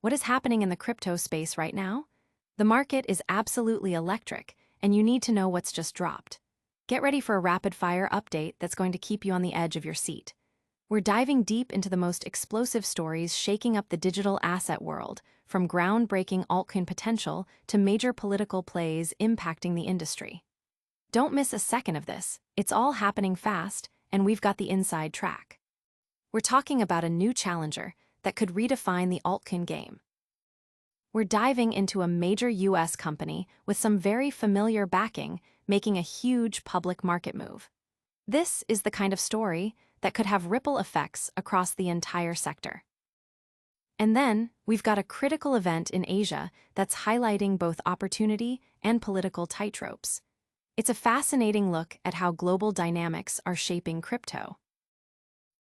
What is happening in the crypto space right now? The market is absolutely electric, and you need to know what's just dropped. Get ready for a rapid-fire update that's going to keep you on the edge of your seat. We're diving deep into the most explosive stories shaking up the digital asset world, from groundbreaking altcoin potential to major political plays impacting the industry. Don't miss a second of this. It's all happening fast, and we've got the inside track. We're talking about a new challenger that could redefine the altcoin game. We're diving into a major US company with some very familiar backing, making a huge public market move. This is the kind of story that could have ripple effects across the entire sector. And then, we've got a critical event in Asia that's highlighting both opportunity and political tightropes. It's a fascinating look at how global dynamics are shaping crypto.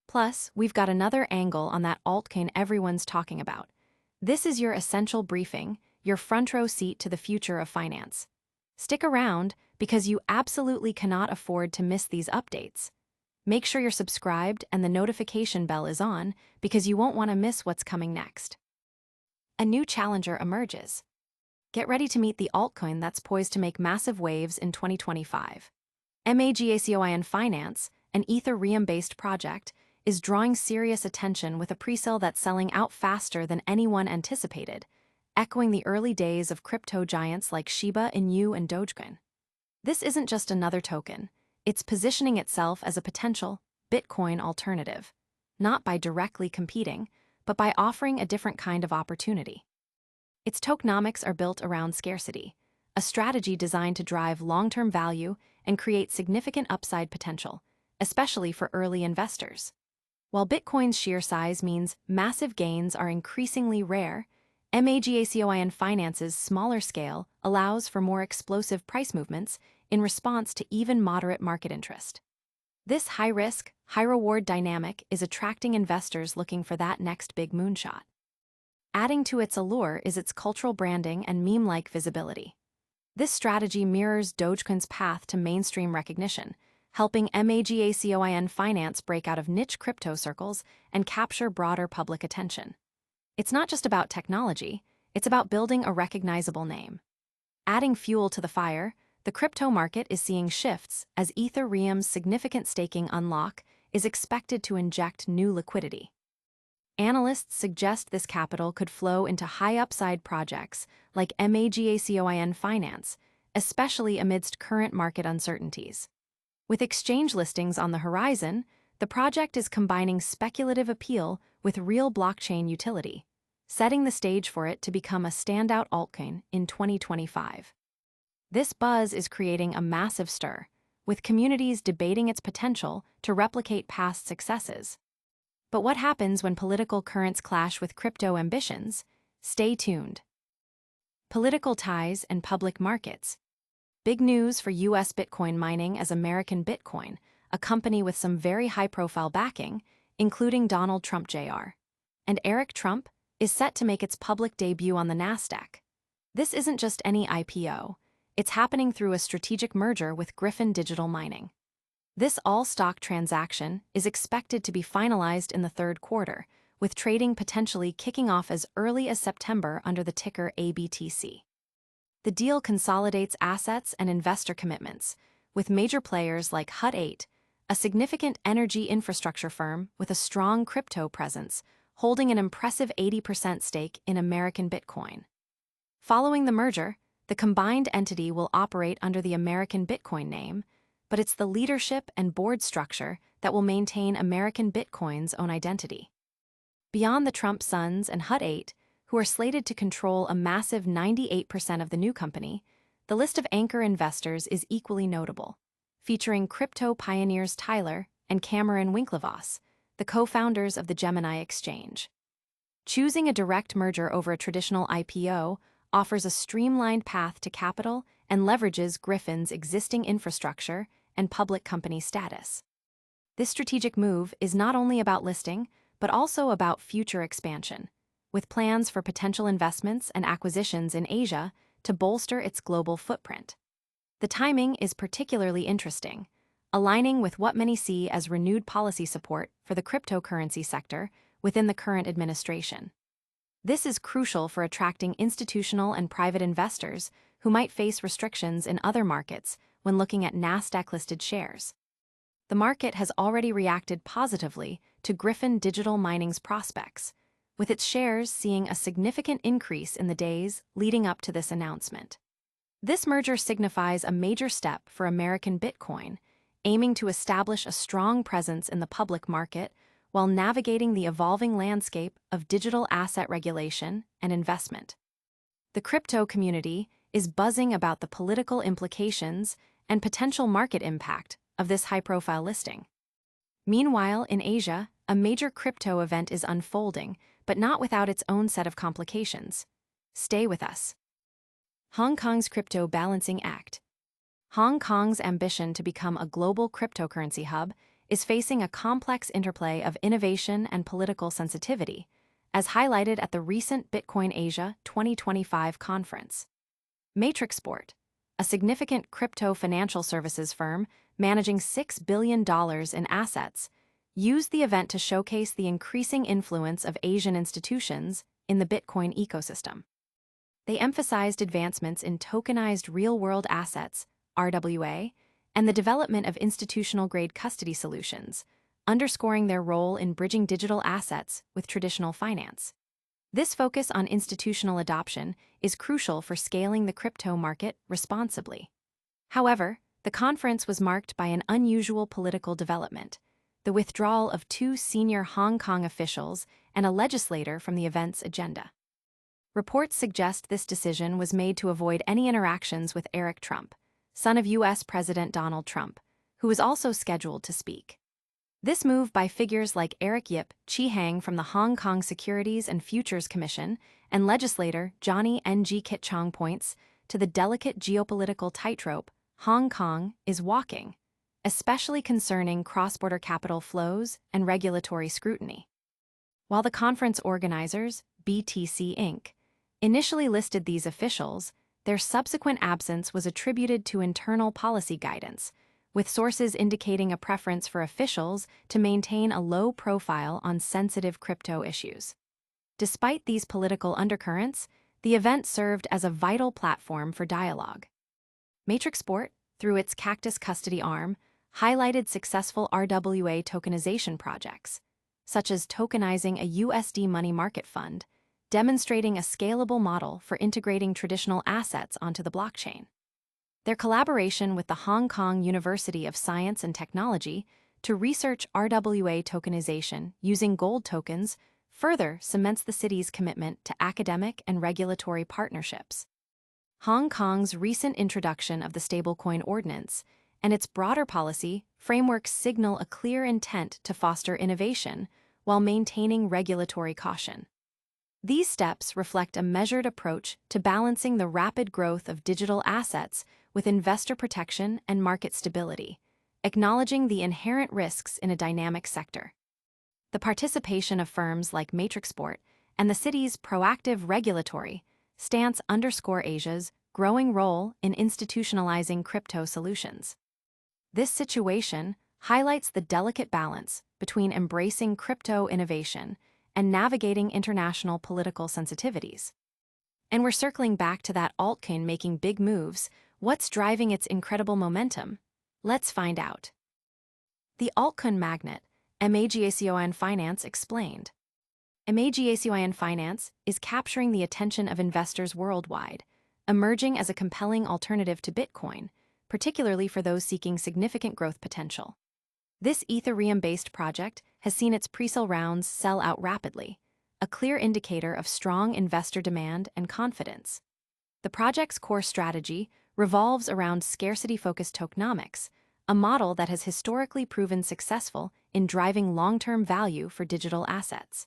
Plus, we've got another angle on that altcoin everyone's talking about. This is your essential briefing, your front row seat to the future of finance. Stick around because you absolutely cannot afford to miss these updates. Make sure you're subscribed and the notification bell is on because you won't want to miss what's coming next. A new challenger emerges. Get ready to meet the altcoin that's poised to make massive waves in 2025. MAGACOIN Finance, an Ethereum-based project, is drawing serious attention with a presale that's selling out faster than anyone anticipated, echoing the early days of crypto giants like Shiba Inu and Dogecoin. This isn't just another token. It's positioning itself as a potential Bitcoin alternative, not by directly competing, but by offering a different kind of opportunity. Its tokenomics are built around scarcity, a strategy designed to drive long-term value and create significant upside potential, especially for early investors. While Bitcoin's sheer size means massive gains are increasingly rare, MAGACOIN Finance's smaller scale allows for more explosive price movements in response to even moderate market interest. This high-risk, high-reward dynamic is attracting investors looking for that next big moonshot. Adding to its allure is its cultural branding and meme-like visibility. This strategy mirrors Dogecoin's path to mainstream recognition, helping MAGACOIN Finance break out of niche crypto circles and capture broader public attention. It's not just about technology, it's about building a recognizable name. Adding fuel to the fire, the crypto market is seeing shifts as Ethereum's significant staking unlock is expected to inject new liquidity. Analysts suggest this capital could flow into high-upside projects like MAGACOIN Finance, especially amidst current market uncertainties. With exchange listings on the horizon, the project is combining speculative appeal with real blockchain utility, setting the stage for it to become a standout altcoin in 2025. This buzz is creating a massive stir, with communities debating its potential to replicate past successes. But what happens when political currents clash with crypto ambitions? Stay tuned. Political ties and public markets. Big news for US Bitcoin mining as American Bitcoin, a company with some very high-profile backing, including Donald Trump Jr. And Eric Trump, is set to make its public debut on the Nasdaq. This isn't just any IPO. It's happening through a strategic merger with Griffin Digital Mining. This all-stock transaction is expected to be finalized in the third quarter, with trading potentially kicking off as early as September under the ticker ABTC. The deal consolidates assets and investor commitments, with major players like Hut 8, a significant energy infrastructure firm with a strong crypto presence, holding an impressive 80% stake in American Bitcoin. Following the merger, the combined entity will operate under the American Bitcoin name, but it's the leadership and board structure that will maintain American Bitcoin's own identity. Beyond the Trump sons and Hut 8, who are slated to control a massive 98% of the new company, the list of anchor investors is equally notable, featuring crypto pioneers Tyler and Cameron Winklevoss, the co-founders of the Gemini exchange. Choosing a direct merger over a traditional IPO offers a streamlined path to capital and leverages Griffin's existing infrastructure and public company status. This strategic move is not only about listing, but also about future expansion, with plans for potential investments and acquisitions in Asia to bolster its global footprint. The timing is particularly interesting, aligning with what many see as renewed policy support for the cryptocurrency sector within the current administration. This is crucial for attracting institutional and private investors who might face restrictions in other markets when looking at Nasdaq-listed shares. The market has already reacted positively to Gryphon Digital Mining's prospects, with its shares seeing a significant increase in the days leading up to this announcement. This merger signifies a major step for American Bitcoin, aiming to establish a strong presence in the public market while navigating the evolving landscape of digital asset regulation and investment. The crypto community is buzzing about the political implications and potential market impact of this high-profile listing. Meanwhile, in Asia, a major crypto event is unfolding, but not without its own set of complications. Stay with us. Hong Kong's Crypto Balancing Act. Hong Kong's ambition to become a global cryptocurrency hub is facing a complex interplay of innovation and political sensitivity, as highlighted at the recent Bitcoin Asia 2025 conference. Matrixport, a significant crypto financial services firm managing $6 billion in assets, used the event to showcase the increasing influence of Asian institutions in the Bitcoin ecosystem. They emphasized advancements in tokenized real-world assets, RWA, and the development of institutional-grade custody solutions, underscoring their role in bridging digital assets with traditional finance. This focus on institutional adoption is crucial for scaling the crypto market responsibly. However, the conference was marked by an unusual political development: the withdrawal of two senior Hong Kong officials and a legislator from the event's agenda. Reports suggest this decision was made to avoid any interactions with Eric Trump, son of U.S. President Donald Trump, who was also scheduled to speak. This move by figures like Eric Yip Chi Hang from the Hong Kong Securities and Futures Commission and legislator Johnny Ng Kit Chong points to the delicate geopolitical tightrope Hong Kong is walking, especially concerning cross-border capital flows and regulatory scrutiny. While the conference organizers, BTC Inc., initially listed these officials, their subsequent absence was attributed to internal policy guidance, with sources indicating a preference for officials to maintain a low profile on sensitive crypto issues. Despite these political undercurrents, the event served as a vital platform for dialogue. Matrixport, through its Cactus Custody arm, highlighted successful RWA tokenization projects, such as tokenizing a USD money market fund, demonstrating a scalable model for integrating traditional assets onto the blockchain. Their collaboration with the Hong Kong University of Science and Technology to research RWA tokenization using gold tokens further cements the city's commitment to academic and regulatory partnerships. Hong Kong's recent introduction of the stablecoin ordinance and its broader policy frameworks signal a clear intent to foster innovation while maintaining regulatory caution. These steps reflect a measured approach to balancing the rapid growth of digital assets with investor protection and market stability, acknowledging the inherent risks in a dynamic sector. The participation of firms like Matrixport and the city's proactive regulatory stance underscore Asia's growing role in institutionalizing crypto solutions. This situation highlights the delicate balance between embracing crypto innovation and navigating international political sensitivities. And we're circling back to that altcoin making big moves. What's driving its incredible momentum? Let's find out. The altcoin magnate, MAGACOIN Finance, explained. MAGACOIN Finance is capturing the attention of investors worldwide, emerging as a compelling alternative to Bitcoin, particularly for those seeking significant growth potential. This Ethereum-based project has seen its presale rounds sell out rapidly, a clear indicator of strong investor demand and confidence. The project's core strategy revolves around scarcity-focused tokenomics, a model that has historically proven successful in driving long-term value for digital assets.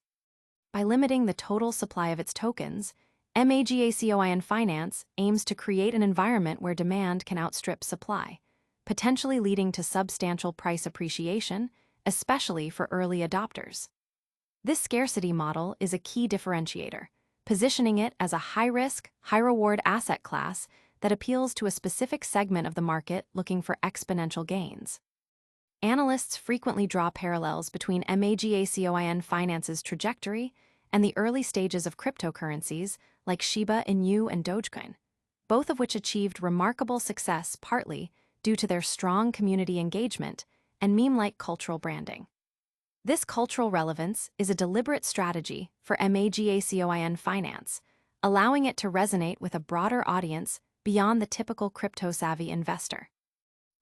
By limiting the total supply of its tokens, MAGACOIN Finance aims to create an environment where demand can outstrip supply, potentially leading to substantial price appreciation, especially for early adopters. This scarcity model is a key differentiator, positioning it as a high-risk, high-reward asset class that appeals to a specific segment of the market looking for exponential gains. Analysts frequently draw parallels between MAGACOIN Finance's trajectory and the early stages of cryptocurrencies like Shiba Inu and Dogecoin, both of which achieved remarkable success partly due to their strong community engagement and meme-like cultural branding. This cultural relevance is a deliberate strategy for MAGACOIN Finance, allowing it to resonate with a broader audience beyond the typical crypto-savvy investor.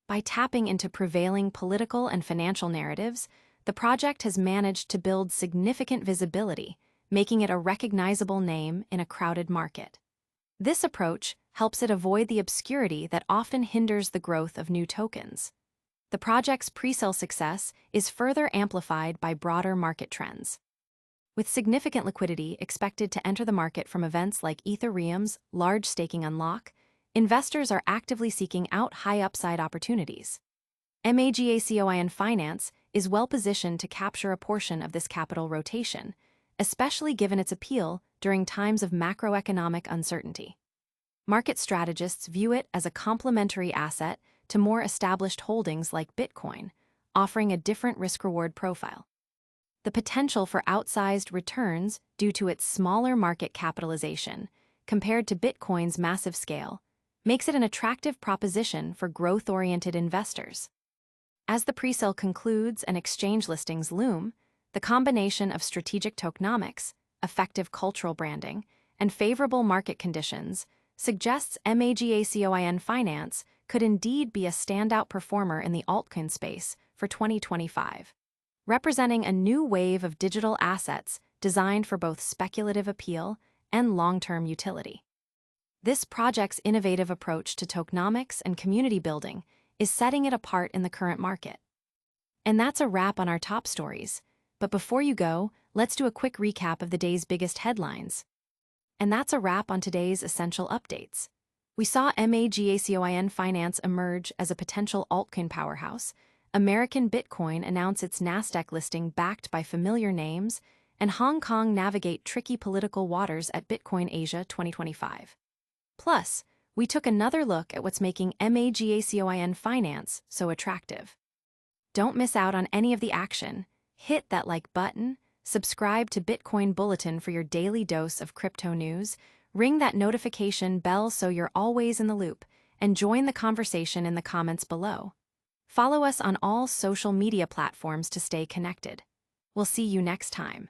By tapping into prevailing political and financial narratives, the project has managed to build significant visibility, making it a recognizable name in a crowded market. This approach helps it avoid the obscurity that often hinders the growth of new tokens. The project's presale success is further amplified by broader market trends. With significant liquidity expected to enter the market from events like Ethereum's large staking unlock, investors are actively seeking out high-upside opportunities. MAGACOIN Finance is well-positioned to capture a portion of this capital rotation, especially given its appeal during times of macroeconomic uncertainty. Market strategists view it as a complementary asset to more established holdings like Bitcoin, offering a different risk-reward profile. The potential for outsized returns due to its smaller market capitalization, compared to Bitcoin's massive scale, makes it an attractive proposition for growth-oriented investors. As the presale concludes and exchange listings loom, the combination of strategic tokenomics, effective cultural branding, and favorable market conditions suggests MAGACOIN Finance could indeed be a standout performer in the altcoin space for 2025, representing a new wave of digital assets designed for both speculative appeal and long-term utility. This project's innovative approach to tokenomics and community building is setting it apart in the current market. And that's a wrap on our top stories. But before you go, let's do a quick recap of the day's biggest headlines. And that's a wrap on today's essential updates. We saw MAGACOIN Finance emerge as a potential altcoin powerhouse, American Bitcoin announce its Nasdaq listing backed by familiar names, and Hong Kong navigate tricky political waters at Bitcoin Asia 2025. Plus, we took another look at what's making MAGACOIN Finance so attractive. Don't miss out on any of the action. Hit that like button, subscribe to Bitcoin Bulletin for your daily dose of crypto news, ring that notification bell so you're always in the loop, and join the conversation in the comments below. Follow us on all social media platforms to stay connected. We'll see you next time.